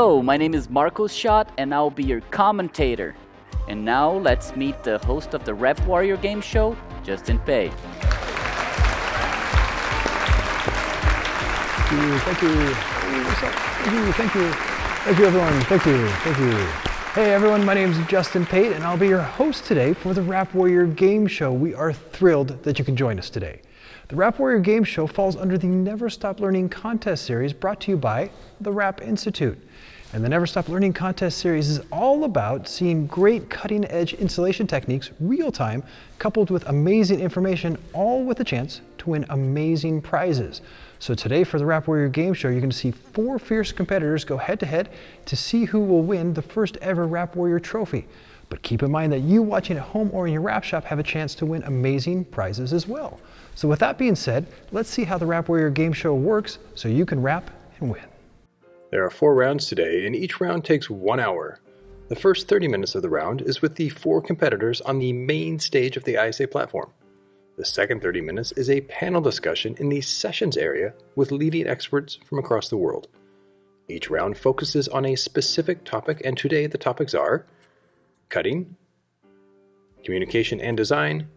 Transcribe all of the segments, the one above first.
Hello, my name is Marcos Schott and I'll be your commentator. And now let's meet the host of the Rap Warrior game show, Justin Pei. Thank you. Thank you, everyone. Thank you. Hey, everyone, my name is Justin Pate, and I'll be your host today for the Rap Warrior game show. We are thrilled that you can join us today. The Rap Warrior game show falls under the Never Stop Learning contest series brought to you by the Rap Institute. And the Never Stop Learning contest series is all about seeing great cutting-edge installation techniques real-time, coupled with amazing information, all with a chance to win amazing prizes. So today for the Rap Warrior game show, you're going to see 4 fierce competitors go head-to-head to see who will win the first ever Rap Warrior trophy. But keep in mind that you watching at home or in your rap shop have a chance to win amazing prizes as well. So with that being said, let's see how the Rap Warrior game show works so you can rap and win. There are 4 rounds today, and each round takes 1 hour. The first 30 minutes of the round is with the 4 competitors on the main stage of the ISA platform. The second 30 minutes is a panel discussion in the sessions area with leading experts from across the world. Each round focuses on a specific topic, and today the topics are cutting, communication and design,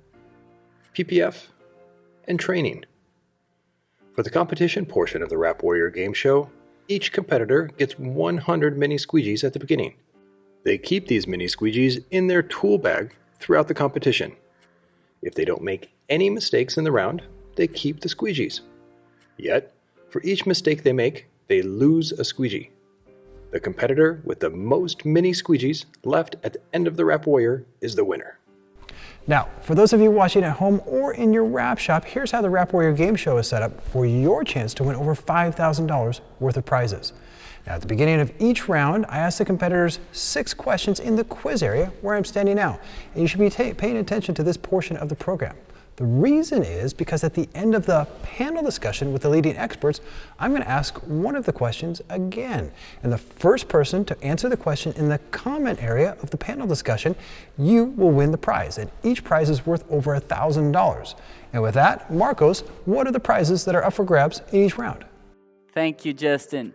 PPF, and training. For the competition portion of the Rap Warrior game show, each competitor gets 100 mini squeegees at the beginning. They keep these mini squeegees in their tool bag throughout the competition. If they don't make any mistakes in the round, they keep the squeegees. Yet, for each mistake they make, they lose a squeegee. The competitor with the most mini squeegees left at the end of the Rap Warrior is the winner. Now, for those of you watching at home or in your rap shop, here's how the Rap Warrior game show is set up for your chance to win over $5,000 worth of prizes. Now, at the beginning of each round, I ask the competitors 6 questions in the quiz area where I'm standing now. And you should be paying attention to this portion of the program. The reason is because at the end of the panel discussion with the leading experts, I'm going to ask one of the questions again. And the first person to answer the question in the comment area of the panel discussion, you will win the prize. And each prize is worth over $1,000. And with that, Marcos, what are the prizes that are up for grabs in each round? Thank you, Justin.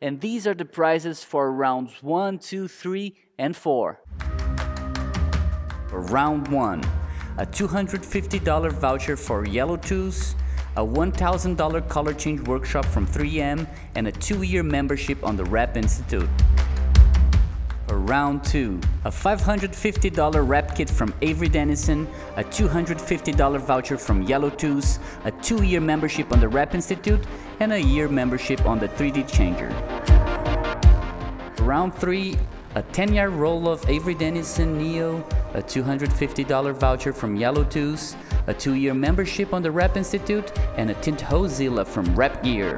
And these are the prizes for rounds 1, 2, 3, and 4. For round 1, a $250 voucher for Yellow Tools, a $1,000 color change workshop from 3M, and a 2-year membership on the Rap Institute. For round 2, a $550 rap kit from Avery Dennison, a $250 voucher from Yellow Tools, a 2-year membership on the Rap Institute, and a year membership on the 3D Changer. For round 3, a 10-yard roll of Avery Dennison Neo, a $250 voucher from Yellow Tools, a 2-year membership on the Rap Institute, and a Tint Hozilla from Rap Gear.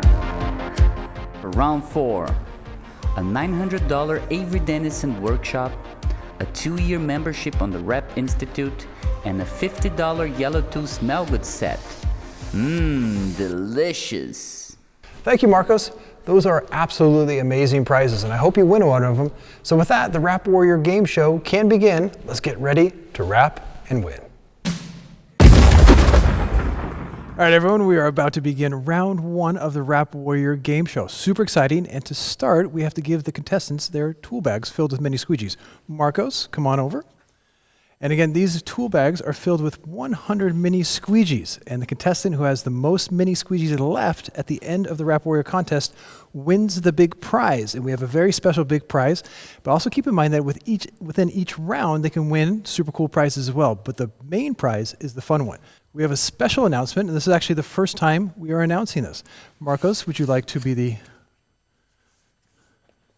For round 4, a $900 Avery Dennison workshop, a 2-year membership on the Rap Institute, and a $50 Yellow Tools Smell Good set. Delicious. Thank you, Marcos. Those are absolutely amazing prizes, and I hope you win one of them. So with that, the Rap Warrior game show can begin. Let's get ready to rap and win. All right, everyone, we are about to begin round 1 of the Rap Warrior game show. Super exciting, and to start, we have to give the contestants their tool bags filled with mini squeegees. Marcos, come on over. And again, these tool bags are filled with 100 mini squeegees, and the contestant who has the most mini squeegees left at the end of the Rap Warrior contest wins the big prize. And we have a very special big prize, but also keep in mind that within each round, they can win super cool prizes as well. But the main prize is the fun one. We have a special announcement, and this is actually the first time we are announcing this. Marcos, would you like to be the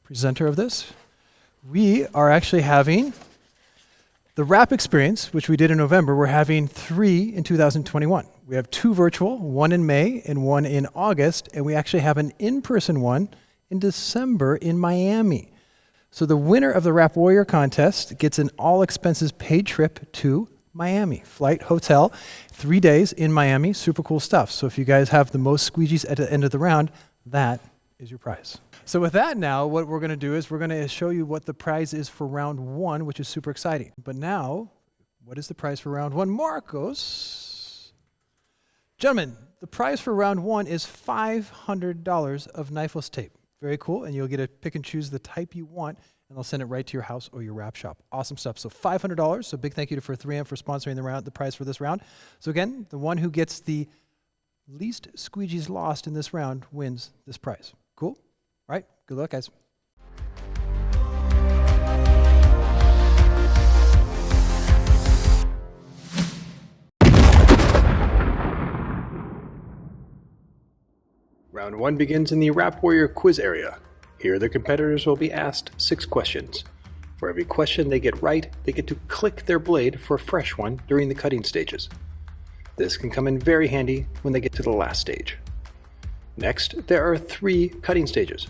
presenter of this? We are actually having the Rap Experience, which we did in November. We're having 3 in 2021. We have 2 virtual, 1 in May and 1 in August, and we actually have an in-person one in December in Miami. So the winner of the Rap Warrior contest gets an all-expenses-paid trip to Miami. Flight, hotel, 3 days in Miami, super cool stuff. So if you guys have the most squeegees at the end of the round, that is your prize. So with that now, what we're going to do is we're going to show you what the prize is for round 1, which is super exciting. But now, what is the prize for round 1? Marcos. Gentlemen, the prize for round 1 is $500 of Knifeless Tape. Very cool. And you'll get to pick and choose the type you want, and they'll send it right to your house or your wrap shop. Awesome stuff. So $500. So big thank you for 3M for sponsoring the prize for this round. So again, the one who gets the least squeegees lost in this round wins this prize. Cool? All right. Good luck, guys. Round 1 begins in the Rap Warrior quiz area. Here the competitors will be asked 6 questions. For every question they get right, they get to click their blade for a fresh one during the cutting stages. This can come in very handy when they get to the last stage. Next, there are 3 cutting stages.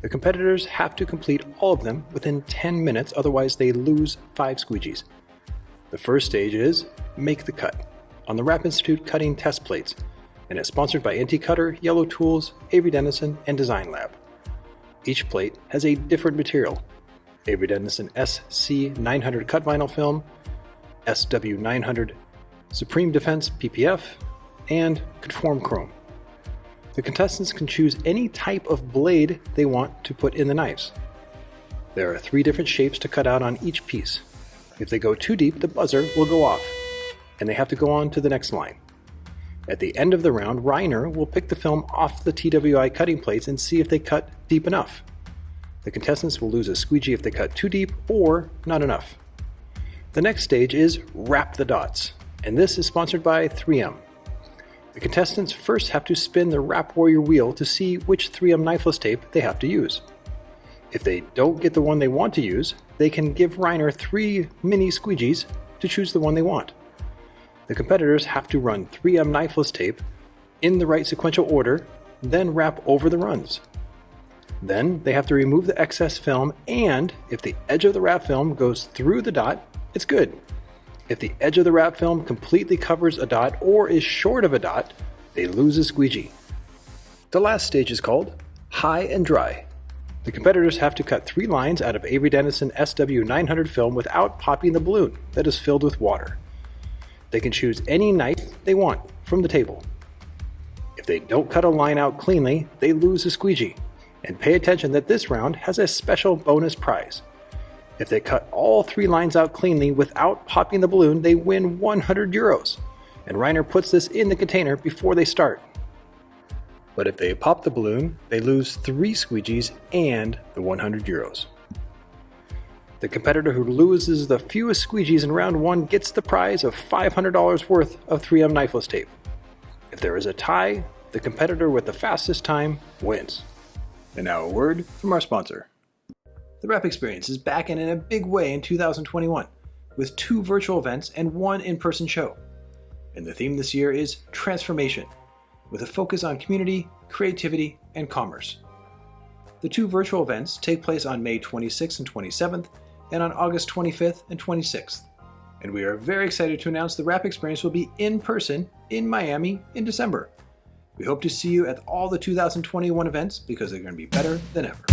The competitors have to complete all of them within 10 minutes, otherwise they lose 5 squeegees. The first stage is Make the Cut, on the Rap Institute cutting test plates, and it's sponsored by NT Cutter, Yellow Tools, Avery Dennison, and Design Lab. Each plate has a different material: Avery Dennison SC900 cut vinyl film, SW900 Supreme Defense PPF, and Conform Chrome. The contestants can choose any type of blade they want to put in the knives. There are 3 different shapes to cut out on each piece. If they go too deep, the buzzer will go off, and they have to go on to the next line. At the end of the round, Reiner will pick the film off the TWI cutting plates and see if they cut deep enough. The contestants will lose a squeegee if they cut too deep or not enough. The next stage is Wrap the Dots, and this is sponsored by 3M. The contestants first have to spin the Rap Warrior wheel to see which 3M Knifeless Tape they have to use. If they don't get the one they want to use, they can give Reiner 3 mini squeegees to choose the one they want. The competitors have to run 3M Knifeless Tape in the right sequential order, then wrap over the runs. Then they have to remove the excess film, and if the edge of the wrap film goes through the dot, it's good. If the edge of the wrap film completely covers a dot or is short of a dot, they lose a squeegee. The last stage is called High and Dry. The competitors have to cut 3 lines out of Avery Dennison SW900 film without popping the balloon that is filled with water. They can choose any knife they want from the table. If they don't cut a line out cleanly, they lose a squeegee. And pay attention that this round has a special bonus prize. If they cut all 3 lines out cleanly without popping the balloon, they win €100. And Reiner puts this in the container before they start. But if they pop the balloon, they lose 3 squeegees and the €100. The competitor who loses the fewest squeegees in round 1 gets the prize of $500 worth of 3M Knifeless Tape. If there is a tie, the competitor with the fastest time wins. And now a word from our sponsor. The Rap Experience is back in a big way in 2021, with 2 virtual events and 1 in-person show. And the theme this year is Transformation, with a focus on community, creativity, and commerce. The 2 virtual events take place on May 26th and 27th, and on August 25th and 26th. And we are very excited to announce the Rap Experience will be in person in Miami in December. We hope to see you at all the 2021 events because they're going to be better than ever.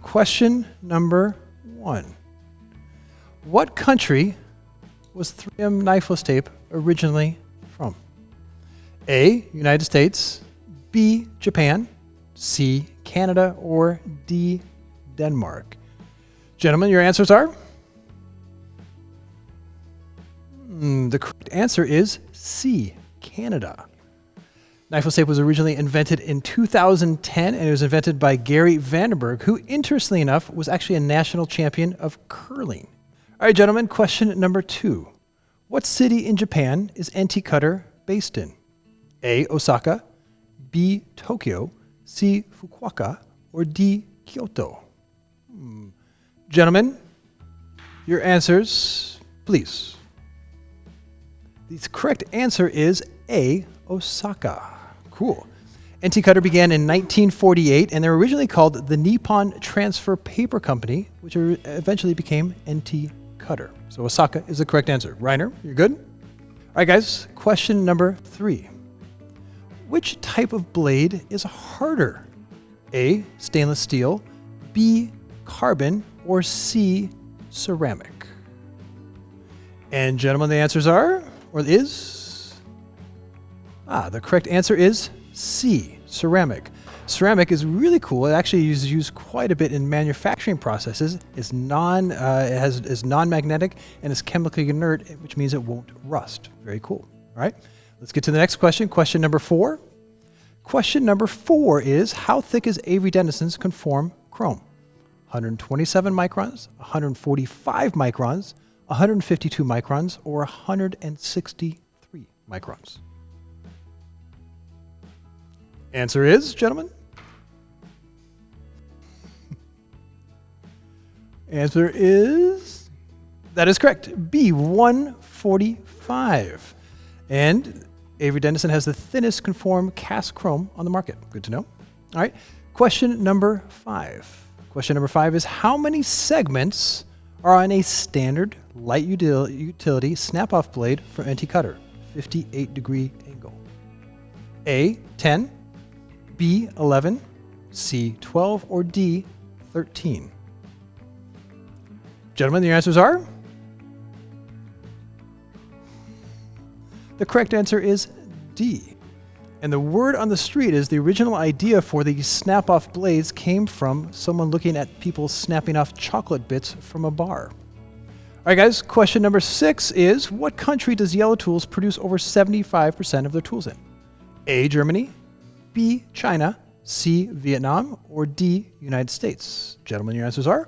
Question number 1. What country was 3M Knifeless Tape originally from? A, United States, B, Japan, C, Canada, or D, Denmark? Gentlemen, your answers are? The correct answer is C, Canada. Knifeless tape was originally invented in 2010, and it was invented by Gary Vandenberg, who, interestingly enough, was actually a national champion of curling. All right, gentlemen, question number 2. What city in Japan is NT Cutter based in? A, Osaka, B, Tokyo, C, Fukuoka, or D, Kyoto? Gentlemen, your answers, please. The correct answer is A, Osaka. Cool. NT Cutter began in 1948, and they were originally called the Nippon Transfer Paper Company, which eventually became NT Cutter. So Osaka is the correct answer. Reiner, you're good? All right, guys, question number 3. Which type of blade is harder? A, stainless steel, B, carbon, or C, ceramic? And gentlemen, the answers are, or is, the correct answer is C, ceramic. Ceramic is really cool. It actually is used quite a bit in manufacturing processes. It's is non-magnetic and is chemically inert, which means it won't rust. Very cool. All right, let's get to the next question. Question number 4. Question number 4 is, how thick is Avery Dennison's conform chrome? 127 microns, 145 microns, 152 microns, or 163 microns? Answer is, gentlemen? Answer is, that is correct. B, 145. And Avery Dennison has the thinnest conform cast chrome on the market. Good to know. All right. Question number 5. Question number 5 is, how many segments are on a standard light utility snap-off blade from NT Cutter? 58-degree angle. A, 10, B, 11, C, 12, or D, 13? Gentlemen, the answers are? The correct answer is D. And the word on the street is the original idea for the snap-off blades came from someone looking at people snapping off chocolate bits from a bar. All right, guys, question number 6 is, what country does Yellow Tools produce over 75% of their tools in? A, Germany, B, China, C, Vietnam, or D, United States? Gentlemen, your answers are?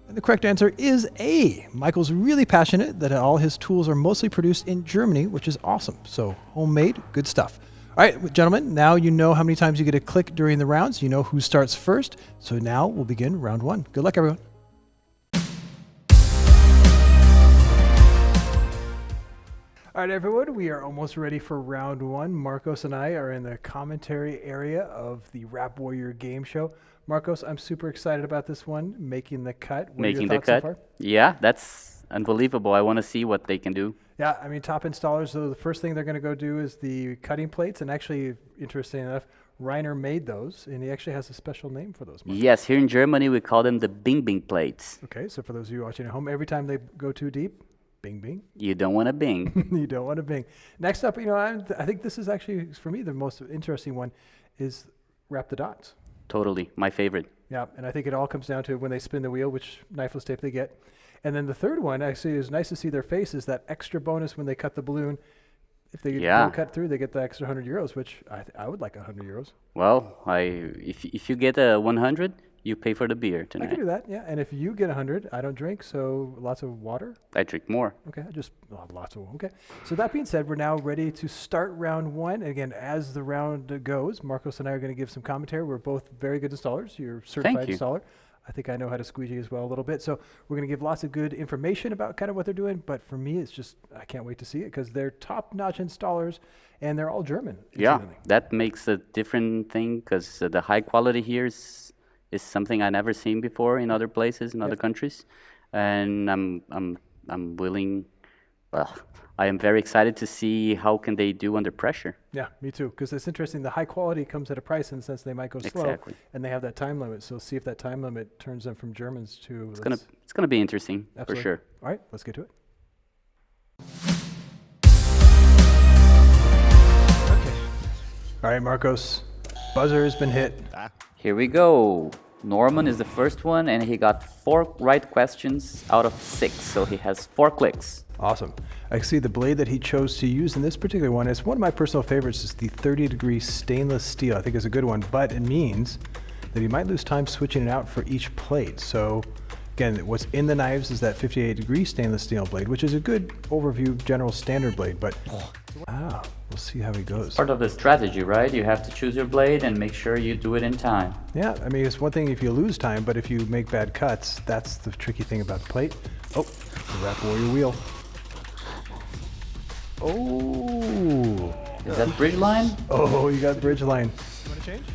And the correct answer is A. Michael's really passionate that all his tools are mostly produced in Germany, which is awesome. So homemade, good stuff. All right, gentlemen, now you know how many times you get to click during the rounds. You know who starts first. So now we'll begin round 1. Good luck, everyone. All right, everyone, we are almost ready for round 1. Marcos and I are in the commentary area of the Rap Warrior game show. Marcos, I'm super excited about this one, making the cut. What Making are your the thoughts cut. so far? Yeah, that's unbelievable. I want to see what they can do. Yeah, I mean, top installers, so the first thing they're going to go do is the cutting plates. And actually, interesting enough, Reiner made those, and he actually has a special name for those. Marcos. Yes, here in Germany, we call them the Bing Bing plates. Okay, so for those of you watching at home, every time they go too deep, bing, bing. You don't want to bing. You don't want to bing. Next up, I think this is actually, for me, the most interesting one is wrap the dots. Totally, my favorite. Yeah, and I think it all comes down to when they spin the wheel, which knifeless tape they get. And then the third one, actually, is nice to see their faces, that extra bonus when they cut the balloon. If they don't cut through, they get the extra €100, which I would like €100. Well, if you get a 100, you pay for the beer tonight. I can do that, yeah. And if you get 100, I don't drink, so lots of water. I drink more. Okay, lots of, okay. So that being said, we're now ready to start round 1. Again, as the round goes, Marcos and I are going to give some commentary. We're both very good installers. You're a certified installer. I think I know how to squeegee as well a little bit. So we're going to give lots of good information about kind of what they're doing. But for me, it's just, I can't wait to see it because they're top-notch installers and they're all German. Yeah, that makes a different thing because the high quality here is something I never seen before in other places, in other countries. And I'm willing, well, I am very excited to see how can they do under pressure. Yeah, me too. Because it's interesting. The high quality comes at a price in the sense they might go slow, and they have that time limit. So see if that time limit turns them from Germans to. It's gonna be interesting for sure. All right, let's get to it. Okay. All right, Marcos. Buzzer has been hit. Here we go. Norman is the first one, and he got 4 right questions out of 6, so he has 4 clicks. Awesome. I see the blade that he chose to use in this particular one is one of my personal favorites. Is the 30-degree stainless steel. I think is a good one, but it means that he might lose time switching it out for each plate. So again, what's in the knives is that 58-degree stainless steel blade, which is a good overview general standard blade, but we'll see how he goes. Part of the strategy, right? You have to choose your blade and make sure you do it in time. Yeah, I mean, it's one thing if you lose time, but if you make bad cuts, that's the tricky thing about the plate. Oh, the Rap Warrior wheel. Oh. Is that bridge line? Oh, you got bridge line. You want to change?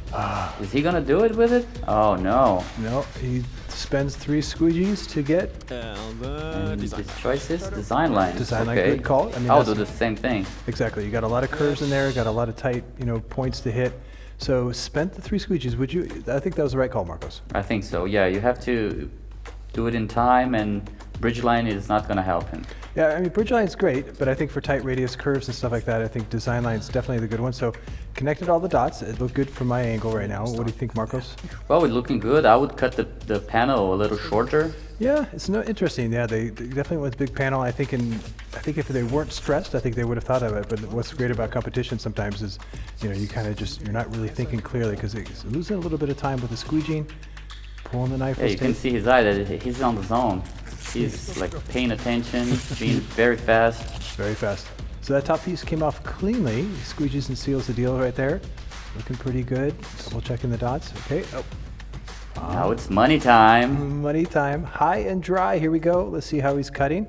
Is he gonna do it with it? Oh no. No, he spends 3 squeegees to get. And his choice is design line. Design line, good call. I mean, I'll do the same thing. Exactly. You got a lot of curves in there. Got a lot of tight, points to hit. So spent the 3 squeegees. I think that was the right call, Marcos. I think so. Yeah, you have to do it in time and Bridgeline is not gonna help him. Yeah, I mean, Bridgeline's great, but I think for tight radius curves and stuff like that, I think Design Line's definitely the good one. So connected all the dots. It looked good from my angle right now. What do you think, Marcos? Well, it's looking good. I would cut the panel a little shorter. Yeah, it's interesting. Yeah, they definitely went with big panel. I think if they weren't stressed, I think they would have thought of it. But what's great about competition sometimes is, you kind of you're not really thinking clearly because it's losing a little bit of time with the squeegeeing, pulling the knife. Yeah, you can see his eye that he's on the zone. He's like paying attention, being very fast. Very fast. So that top piece came off cleanly. He squeegees and seals the deal right there. Looking pretty good. Double checking the dots. Okay. Oh. Now it's money time. Money time. High and dry. Here we go. Let's see how he's cutting.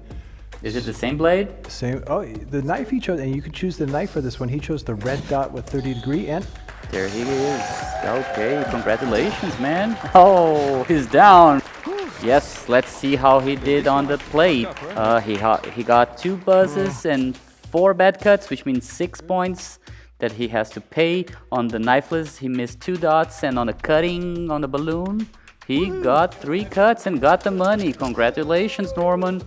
Is it the same blade? Same. Oh, the knife he chose, and you could choose the knife for this one. He chose the red dot with 30 degree, and there he is. Okay, congratulations, man. Oh, he's down. Yes, let's see how he did on the plate. He got 2 buzzes and 4 bad cuts, which means 6 points that he has to pay. On the knifeless, he missed 2 dots, and on the cutting on the balloon, he got 3 cuts and got the money. Congratulations, Norman.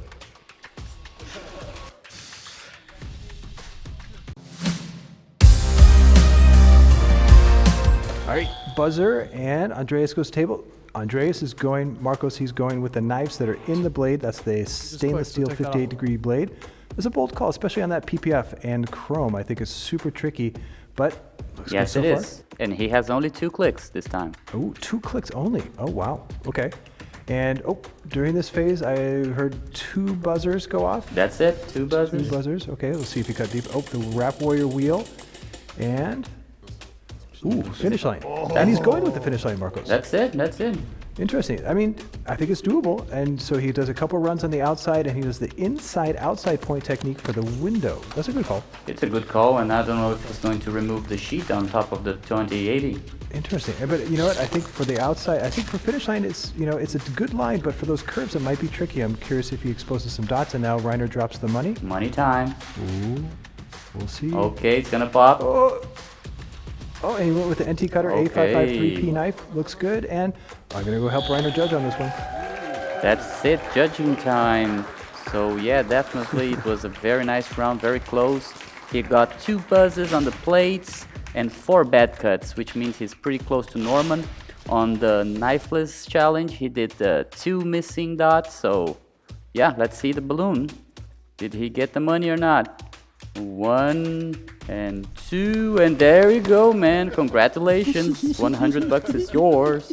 all right, buzzer, and Andreas goes table. Andreas is going, Marcos, he's going with the knives that are in the blade. That's the stainless steel 58 degree blade. It's a bold call, especially on that PPF and chrome. I think it's super tricky, but looks yes, good so it far. is. And he has only 2 clicks this time. Oh, 2 clicks only. Oh, wow. Okay. And during this phase, I heard 2 buzzers go off. That's it, 2 buzzers. 2 buzzers. Okay, let's see if he cut deep. Oh, the Rap Warrior wheel. And, finish line. And he's going with the finish line, Marcos. That's it, that's it. Interesting. I mean, I think it's doable. And so he does a couple runs on the outside, and he does the inside-outside point technique for the window. That's a good call. It's a good call, and I don't know if he's going to remove the sheet on top of the 2080. Interesting. But you know what? I think for the outside, I think for finish line, it's it's a good line, but for those curves, it might be tricky. I'm curious if he exposes some dots, and now Reiner drops the money. Money time. Ooh, we'll see. Okay, it's gonna pop. Oh, and he went with the NT Cutter A553P knife. Looks good, and I'm gonna go help Reiner judge on this one. That's it, judging time. So yeah, definitely it was a very nice round, very close. He got 2 buzzes on the plates and 4 bad cuts, which means he's pretty close to Norman. On the knifeless challenge, he did 2 missing dots. So yeah, let's see the balloon. Did he get the money or not? 1 and 2, and there you go, man. Congratulations. $100 is yours.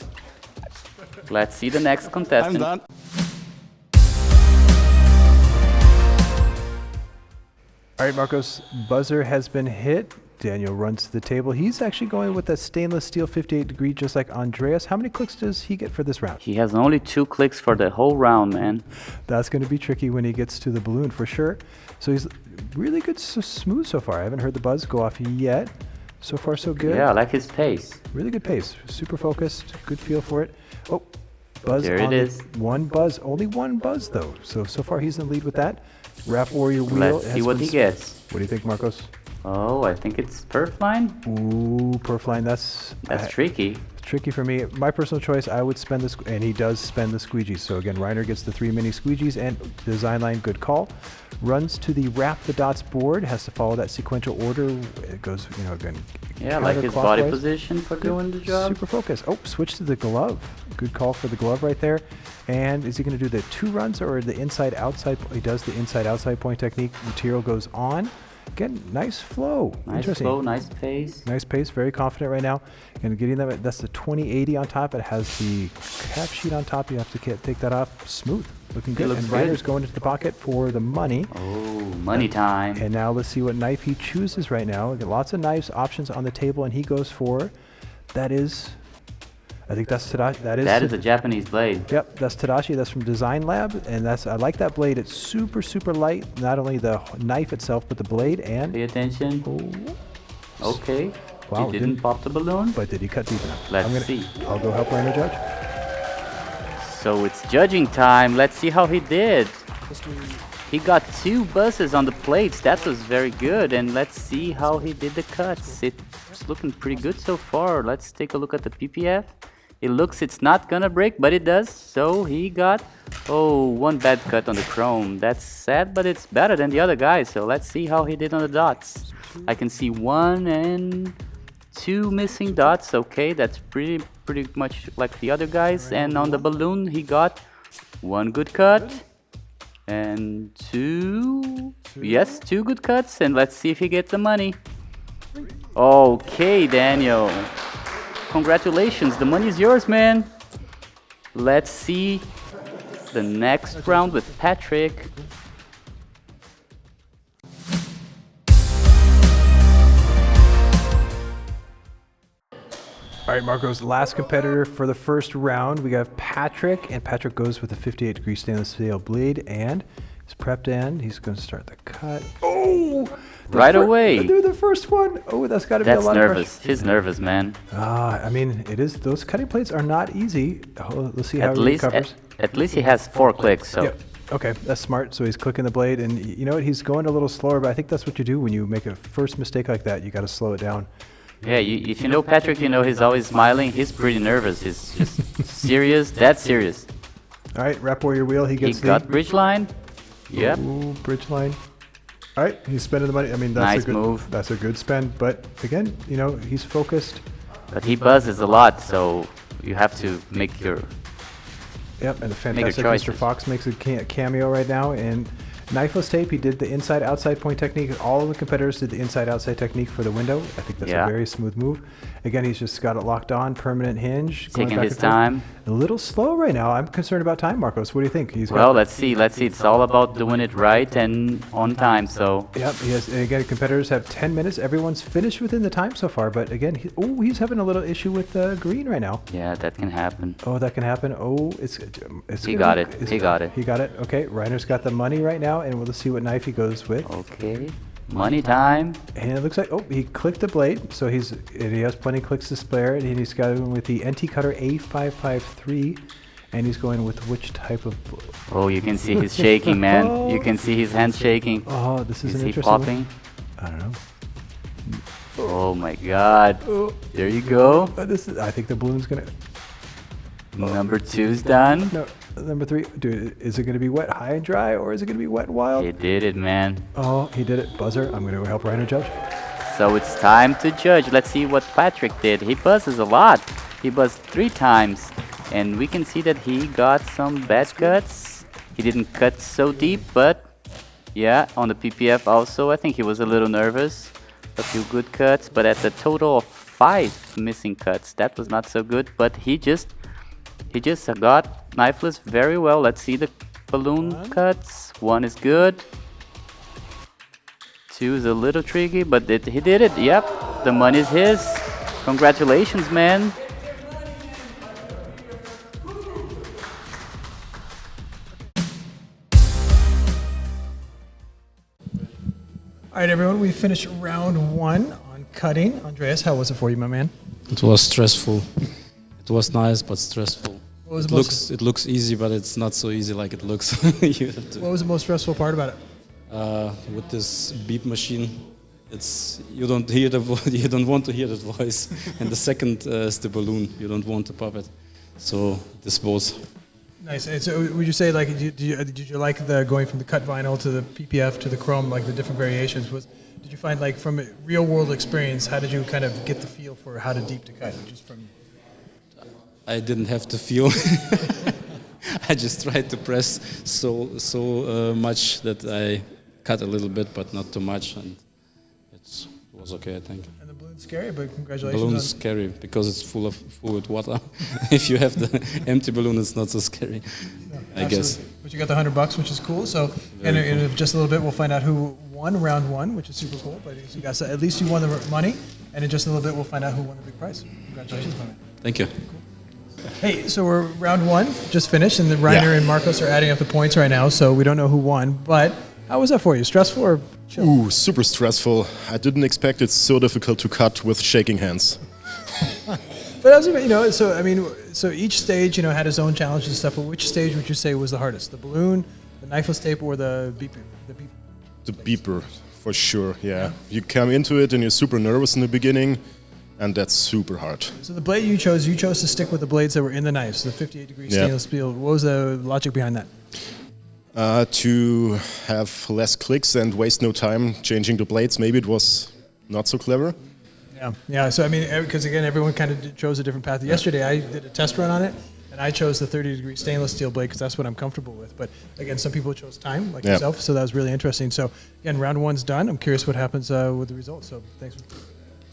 Let's see the next contestant. I'm done. All right, Marcos, buzzer has been hit. Daniel runs to the table. He's actually going with that stainless steel 58 degree, just like Andreas. How many clicks does he get for this round? He has only 2 clicks for the whole round, man. That's going to be tricky when he gets to the balloon for sure. So he's really good, so smooth so far. I haven't heard the buzz go off yet. So far, so good. Yeah, I like his pace. Really good pace. Super focused. Good feel for it. Oh, buzz There it on is. 1 buzz. Only 1 buzz, though. So far he's in the lead with that. Rap Warrior wheel. Let's see has what been he gets. What do you think, Marcos? Oh, I think it's perf line. Ooh, perf line. That's Tricky. tricky for me. My personal choice, I would spend this, and he does spend the squeegees. So again, Reiner gets the 3 mini squeegees, and Design Line, good call. Runs to the wrap the dots board, has to follow that sequential order. It goes, again. Yeah, I like his body counterclockwise. position for doing the job. Super focused. Oh, switch to the glove. Good call for the glove right there. And is he going to do the 2 runs or the inside outside? He does the inside outside point technique. Material goes on. Again, nice flow. Nice Interesting. flow, nice pace. Nice pace, very confident right now. And getting that, that's the 2080 on top. It has the cap sheet on top. You have to take that off. Smooth, looking good. looks And good. Reiner's going into the pocket for the money. Oh, money time. And now let's see what knife he chooses right now. We got lots of knives options on the table, and he goes for, that is, I think that's Tadashi. That is a Japanese blade. Yep, that's Tadashi. That's from Design Lab, and I like that blade. It's super, super light. Not only the knife itself, but the blade and. Pay attention. Oh, Okay. Wow, He didn't pop the balloon. but did he cut deep enough? Let's see. I'll go help Reiner judge. So it's judging time. Let's see how he did. He got 2 buzzes on the plates. That was very good. And let's see how he did the cuts. It's looking pretty good so far. Let's take a look at the PPF. It looks it's not gonna break, but it does. So he got, one bad cut on the chrome. That's sad, but it's better than the other guy. So let's see how he did on the dots. I can see 1 and 2 missing dots. Okay, that's pretty much like the other guys. And on the balloon, he got 1 good cut and 2. Yes, 2 good cuts. And let's see if he gets the money. Okay, Daniel. Congratulations, the money is yours, man. Let's see the next round with Patrick. All right, Marcos, last competitor for the first round. We have Patrick, and Patrick goes with a 58-degree stainless steel blade, and he's prepped in. He's going to start the cut. Oh! Right away. Do the first one. Oh, that's got to be a lot of pressure. That's nervous. He's nervous, man. I mean, it is. Those cutting plates are not easy. Let's see how he recovers. At least he has 4 clicks, so. Yep. Okay, that's smart. So he's clicking the blade, and you know what? He's going a little slower, but I think that's what you do when you make a first mistake like that. You got to slow it down. Yeah, if you know Patrick, you know he's always smiling. He's pretty nervous. He's just serious. That's serious. All right, Rap Warrior wheel. He got bridge line. Yep. Ooh, bridge line. All right, he's spending the money. I mean, that's nice a good move. That's a good spend. But again, you know, he's focused. But he buzzes a lot, so you have to make your. Yep, and the fantastic Mr. Fox makes a cameo right now. And Knifeless Tape, he did the inside-outside point technique. All of the competitors did the inside-outside technique for the window. I think that's a very smooth move. Again, he's just got it locked on, permanent hinge. Taking his time. A little slow right now. I'm concerned about time, Marcos. What do you think? Let's see. It's all about doing it right and on time, so. Yep, and again, competitors have 10 minutes. Everyone's finished within the time so far, but again, he's having a little issue with green right now. Yeah, that can happen. Oh, that can happen. Oh, He got it. He got it. He got it. Okay, Reiner's got the money right now, and we'll see what knife he goes with. Okay, money time. And it looks like, he clicked the blade, so he has plenty of clicks to spare, and he's got him with the NT Cutter A553, and he's going with which type of... Oh, you can see he's shaking, man. You can see his hands shaking. Oh, this is an interesting popping? I don't know. Oh my God. There you go. I think the balloon's gonna... Number 2's done. No, number 3. Dude, is it going to be wet, high and dry, or is it going to be wet and wild? He did it, man. Oh, he did it. Buzzer. I'm going to help Reiner judge. So it's time to judge. Let's see what Patrick did. He buzzes a lot. He buzzed 3 times. And we can see that he got some bad cuts. He didn't cut so deep, but yeah, on the PPF also, I think he was a little nervous. A few good cuts, but at the total of 5 missing cuts. That was not so good, but he just got knifeless very well. Let's see the balloon cuts. 1 is good. 2 is a little tricky, but he did it. Yep, the money's his. Congratulations, man. All right, everyone, we finished round 1 on cutting. Andreas, how was it for you, my man? It was stressful. It was nice, but stressful. It looks easy, but it's not so easy like it looks. What was the most stressful part about it? With this beep machine, you don't want to hear that voice, and the second is the balloon. You don't want to pop it. So this both. Nice. And so, would you say did you like the going from the cut vinyl to the PPF to the chrome, like the different variations? Did you find from a real world experience, how did you kind of get the feel for how to deep to cut? Just from I didn't have to feel. I just tried to press so much that I cut a little bit, but not too much, and it was okay, I think. And the balloon's scary, but congratulations. The balloon is scary because it's full with water. If you have the empty balloon, it's not so scary, I guess. But you got the $100, which is cool. So, in just a little bit, we'll find out who won round 1, which is super cool. But you guys, at least you won the money, and in just a little bit, we'll find out who won the big prize. Congratulations on it. Thank you. Cool. Hey, so we're round 1 just finished, and then Reiner and Marcos are adding up the points right now. So we don't know who won, but how was that for you? Stressful or chill? Ooh, super stressful. I didn't expect it's so difficult to cut with shaking hands. But so each stage, had its own challenges and stuff. But which stage would you say was the hardest? The balloon, the knifeless tape, or the beeper? The beeper, for sure. Yeah, you come into it and you're super nervous in the beginning, and that's super hard. So the blade you chose to stick with the blades that were in the knife, so the 58-degree stainless steel. What was the logic behind that? To have less clicks and waste no time changing the blades. Maybe it was not so clever. Yeah. So I mean, because again, everyone kind of chose a different path. Yesterday, I did a test run on it, and I chose the 30-degree stainless steel blade because that's what I'm comfortable with. But again, some people chose time, like yourself, so that was really interesting. So again, round one's done. I'm curious what happens with the results. So thanks.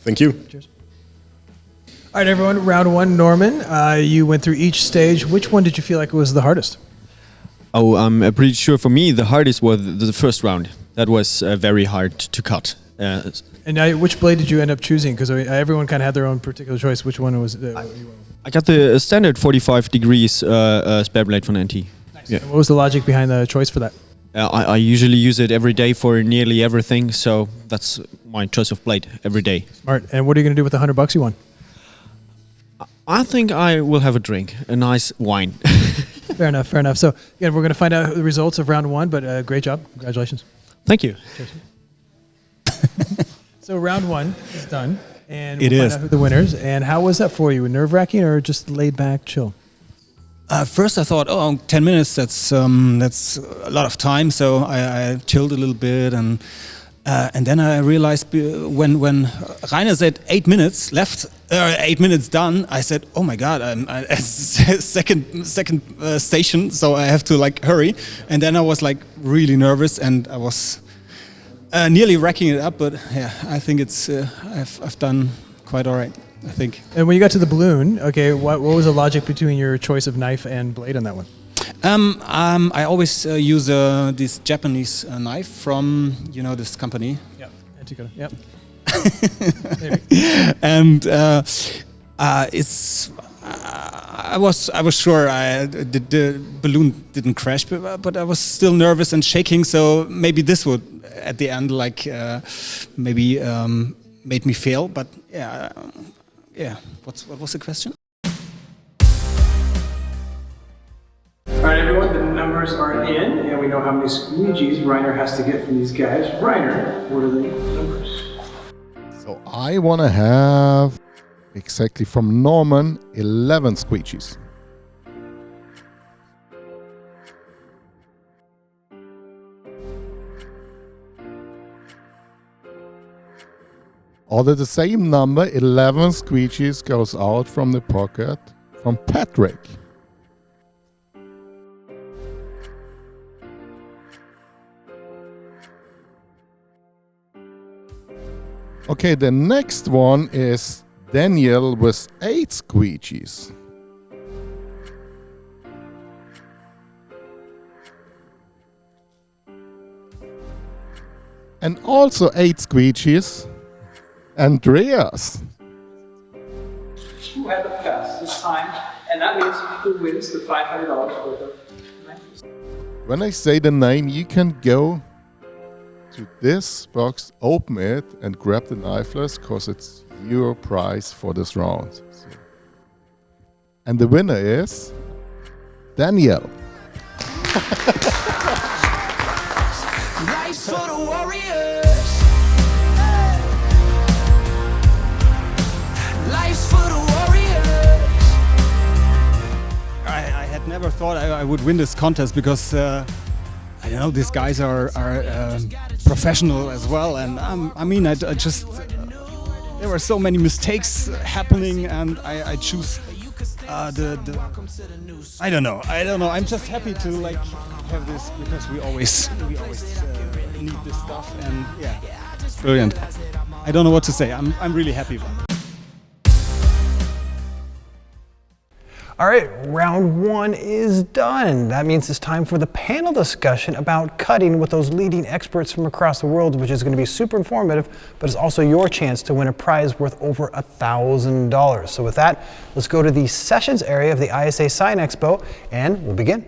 Thank you. Cheers. All right, everyone. Round one, Norman. You went through each stage. Which one did you feel like was the hardest? Oh, I'm pretty sure for me the hardest was the first round. That was very hard to cut. And now, which blade did you end up choosing? Because everyone kind of had their own particular choice. Which one was you went with? I got the standard 45 degrees spare blade from NT. Nice. Yeah. And what was the logic behind the choice for that? I usually use it every day for nearly everything, so that's my choice of blade every day. Smart. And what are you going to do with the $100 you won? I think I will have a drink, a nice wine. Fair enough. So again, we're going to find out the results of round one, but great job. Congratulations. Thank you. Cheers. So round one is done, and It we'll is. find out who the winners. And how was that for you? Nerve-wracking or just laid back, chill? First, I thought, 10 minutes, that's a lot of time. So I chilled a little bit. And then I realized when Rainer said 8 minutes left, 8 minutes done, I said, oh my God, I'm at second station, so I have to like hurry. And then I was like really nervous, and I was nearly racking it up. But yeah, I think I've done quite all right, I think. And when you got to the balloon, okay, what was the logic between your choice of knife and blade on that one? I always use this Japanese knife from this company. Yeah, Antico. Yep. And it's I was sure the balloon didn't crash, but I was still nervous and shaking. So maybe this would at the end maybe made me fail. But yeah. What was the question? All right, everyone, the numbers are in, and we know how many squeegees Rainer has to get from these guys. Rainer, what are the numbers? So I want to have, exactly from Norman, 11 squeegees. Although the same number, 11 squeegees, goes out from the pocket from Patrick. Okay, the next one is Daniel with 8 squeegees. And also 8 squeegees, Andreas. Who had the fastest time, and that means who wins the $500 worth of knives. When I say the name, you can go to this box, open it, and grab the Knifeless, because it's your prize for this round. So. And the winner is Daniel. Life's for the warriors. Life's for the warriors. I had never thought I would win this contest because I don't know, these guys are professional as well, and I just there were so many mistakes happening, and I choose I don't know. I'm just happy to like have this because we always need this stuff, and yeah, brilliant. I don't know what to say. I'm really happy about it. All right, round one is done. That means it's time for the panel discussion about cutting with those leading experts from across the world, which is going to be super informative, but it's also your chance to win a prize worth over $1,000. So with that, let's go to the sessions area of the ISA Sign Expo, and we'll begin.